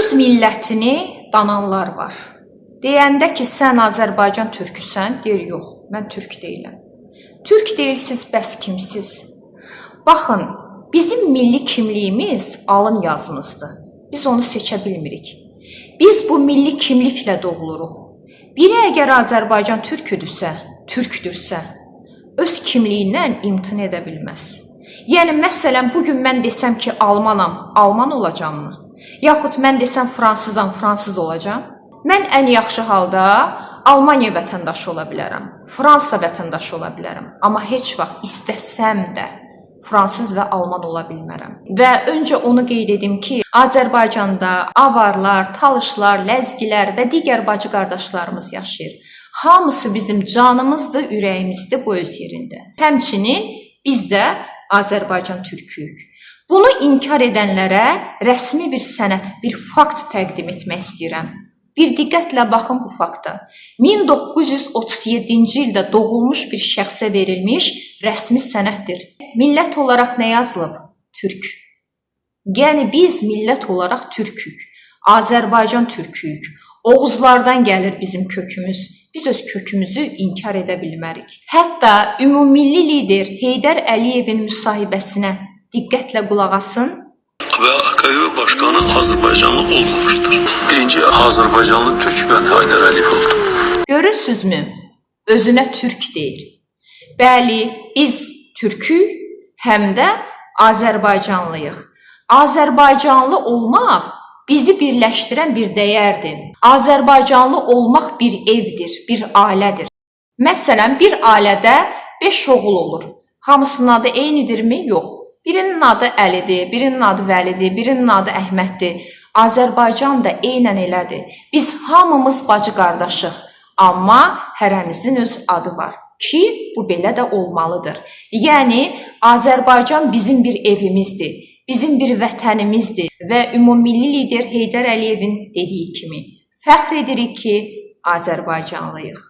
Öz millətini dananlar var. Deyəndə ki, sən Azərbaycan türküsən, deyir, yox, mən türk deyiləm. Türk deyilsiz, bəs kimsiz? Baxın, bizim milli kimliyimiz alın yazımızdır. Biz onu seçə bilmirik. Biz bu milli kimliklə doğuluruq. Biri əgər Azərbaycan türküdürsə, türkdürsə, öz kimliyindən imtina edə bilməz. Yəni, məsələn, bugün mən desəm ki, almanam, alman olacaqmı? Yaxud mən desəm fransızam, fransız olacam. Mən ən yaxşı halda Almaniya vətəndaşı ola bilərəm, Fransa vətəndaşı ola bilərəm. Amma heç vaxt istəsəm də fransız və alman ola bilmərəm. Və öncə onu qeyd edim ki, Azərbaycanda avarlar, talışlar, ləzgilər və digər bacı qardaşlarımız yaşayır. Hamısı bizim canımızdır, ürəyimizdir bu öz yerində. Həmçinin biz də Azərbaycan türküyük. Bunu inkar edənlərə rəsmi bir sənəd, bir fakt təqdim etmək istəyirəm. Bir diqqətlə baxın bu fakta. 1937-ci ildə doğulmuş bir şəxsə verilmiş rəsmi sənəddir. Millət olaraq nə yazılıb? Türk. Yəni biz millət olaraq türkük. Azərbaycan türküyük. Oğuzlardan gəlir bizim kökümüz. Biz öz kökümüzü inkar edə bilmərik. Hətta ümumilli lider Heydər Əliyevin müsahibəsinə diqqətlə qulaq asın. Və AKP başkanı Azərbaycanlı olmamışdır. Birinci Azərbaycanlı Türk ben Heydər Əliyev oldum. Görürsünüzmü? Özünə türk deyir. Bəli, biz türkük, həm də Azərbaycanlıyıq. Azərbaycanlı olmaq bizi birləşdirən bir dəyərdir. Azərbaycanlı olmaq bir evdir, bir ailədir. Məsələn, bir ailədə 5 oğul olur. Hamısının adı eynidirmi? Yox. Birinin adı Əlidir, birinin adı Vəlidir, birinin adı Əhməddir. Azərbaycan da eynən elədir. Biz hamımız bacı qardaşıq. Amma hərəmizin öz adı var ki, bu belə də olmalıdır. Yəni, Azərbaycan bizim bir evimizdir, bizim bir vətənimizdir və ümumilli lider Heydər Əliyevin dediyi kimi fəxr edirik ki, Azərbaycanlıyıq.